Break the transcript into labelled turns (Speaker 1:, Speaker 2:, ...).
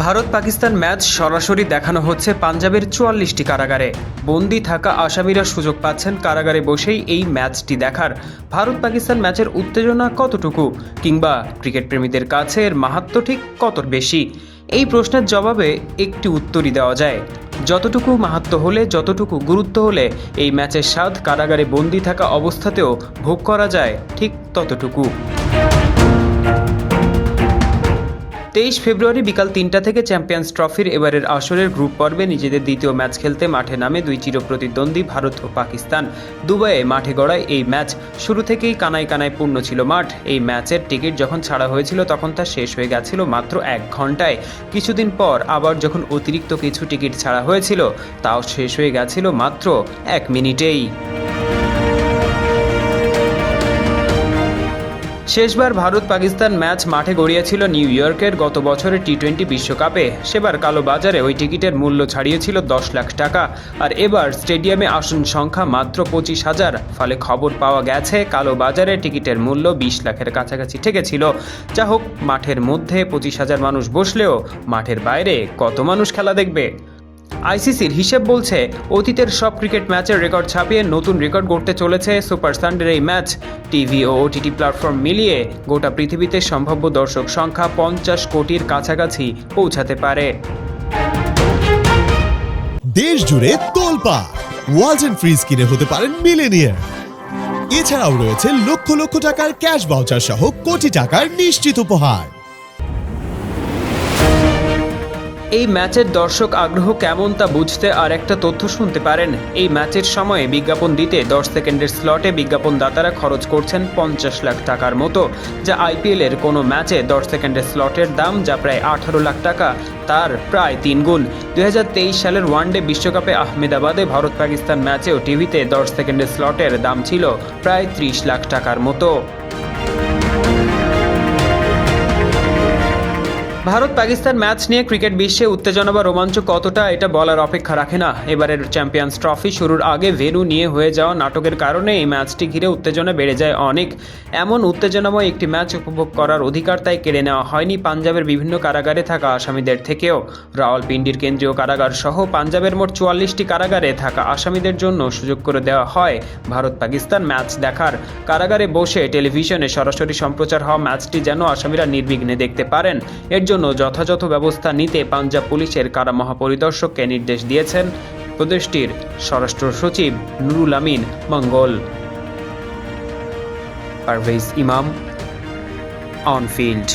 Speaker 1: Bharat Pakistan match সরাসরি দেখানো হচ্ছে পাঞ্জাবের ৪৪টি কারাগারে। বন্দি থাকা আসামিরা সুযোগ পাচ্ছেন কারাগারে বসেই এই ম্যাচটি দেখার। ভারত পাকিস্তান ম্যাচের উত্তেজনা কতটুকু, কিংবা ক্রিকেট প্রেমীদের কাছে এর মাহাত্ম্য ঠিক কত বেশি? এই প্রশ্নের জবাবে একটি উত্তরই দেওয়া যায়, যতটুকু মাহাত্ম্য হলে, যতটুকু গুরুত্ব হলে এই ম্যাচের স্বাদ কারাগারে বন্দি থাকা অবস্থাতেও ভোগ করা যায়, ঠিক ততটুকু। ২৩ ফেব্রুয়ারি বিকাল ৩টা থেকে চ্যাম্পিয়ন্স ট্রফির এবারের আসরের গ্রুপ পর্বে নিজেদের দ্বিতীয় ম্যাচ খেলতে মাঠে নামে দুই চিরপ্রতিদ্বন্দ্বী ভারত ও পাকিস্তান। দুবাইয়ে মাঠে গড়ায় এই ম্যাচ। শুরু থেকেই কানায় কানায় পূর্ণ ছিল মাঠ। এই ম্যাচের টিকিট যখন ছাড়া হয়েছিল তখন তা শেষ হয়ে গেছিল মাত্র ১ ঘন্টায়। কিছুদিন পর আবার যখন অতিরিক্ত কিছু টিকিট ছাড়া হয়েছিল, তাও শেষ হয়ে গেছিল মাত্র ১ মিনিটেই। শেষবার ভারত পাকিস্তান ম্যাচ মাঠে গড়িয়েছিল নিউ ইয়র্কের গত বছরের টি-20 বিশ্বকাপে। সেবার কালো বাজারে ওই টিকিটের মূল্য ছাড়িয়েছিল ১০ লাখ টাকা, আর এবার স্টেডিয়ামে আসন সংখ্যা মাত্র ২৫,০০০। ফলে খবর পাওয়া গেছে কালো বাজারে টিকিটের মূল্য ২০ লাখের কাছাকাছি ঠেকেছিল। যা হোক, মাঠের মধ্যে ২৫,০০০ মানুষ বসলেও মাঠের বাইরে কত মানুষ খেলা দেখবে? আইসিসির হিসেব বলছে, অতীতের সব ক্রিকেট ম্যাচের রেকর্ড ছাপিয়ে নতুন রেকর্ড গড়তে চলেছে সুপার সানডের এই ম্যাচ। টিভি ও ওটিটি প্ল্যাটফর্ম মিলিয়ে গোটা পৃথিবীতে সম্ভাব্য দর্শক সংখ্যা ৫০ কোটির কাছাকাছি পৌঁছাতে পারে।
Speaker 2: দেশ জুড়ে তোলপাড়, ওয়ালটন ফ্রিজ কিনে হতে পারেন মিলেনিয়ার। এছাড়াও রয়েছে লক্ষ লক্ষ টাকার ক্যাশ ভাউচার সহ কোটি টাকার নিশ্চিত উপহার।
Speaker 1: এই ম্যাচের দর্শক আগ্রহ কেমন তা বুঝতে আর একটা তথ্য শুনতে পারেন। এই ম্যাচের সময়ে বিজ্ঞাপন দিতে ১০ সেকেন্ডের স্লটে বিজ্ঞাপনদাতারা খরচ করছেন ৫০ লাখ টাকার মতো, যা আইপিএলের কোনো ম্যাচে ১০ সেকেন্ডের স্লটের দাম, যা প্রায় ১৮ লাখ টাকা, তার প্রায় ৩ গুণ। ২০২৩ সালের ওয়ানডে বিশ্বকাপে আহমেদাবাদে ভারত পাকিস্তান ম্যাচেও টিভিতে ১০ সেকেন্ডের স্লটের দাম ছিল প্রায় ৩০ লাখ টাকার মতো। ভারত পাকিস্তান ম্যাচ নিয়ে ক্রিকেট বিশ্বে উত্তেজনা বা রোমাঞ্চ কতটা, এটা বলার অপেক্ষা রাখে না। এবারের চ্যাম্পিয়ন্স ট্রফি শুরুর আগে ভেন্যু নিয়ে হয়ে যাওয়া নাটকের কারণে এই ম্যাচটি ঘিরে উত্তেজনা বেড়ে যায় অনেক। এমন উত্তেজনাময় একটি ম্যাচ উপভোগ করার অধিকার তাই কেড়ে নেওয়া হয়নি পাঞ্জাবের বিভিন্ন কারাগারে থাকা আসামিদের থেকেও। রাওয়ালপিন্ডির কেন্দ্রীয় কারাগার সহ পাঞ্জাবের মোট ৪৪টি কারাগারে থাকা আসামিদের জন্য সুযোগ করে দেওয়া হয় ভারত পাকিস্তান ম্যাচ দেখার। কারাগারে বসে টেলিভিশনে সরাসরি সম্প্রচার হওয়া ম্যাচটি যেন আসামিরা নির্বিঘ্নে দেখতে পারেন, এর জন্য যথাযথ ব্যবস্থা নিতে পাঞ্জাব পুলিশের কারা মহাপরিদর্শককে নির্দেশ দিয়েছেন প্রদেশটির স্বরাষ্ট্র সচিব নুরুল আমিন মঙ্গল। পারভেজ ইমাম, অন ফিল্ড।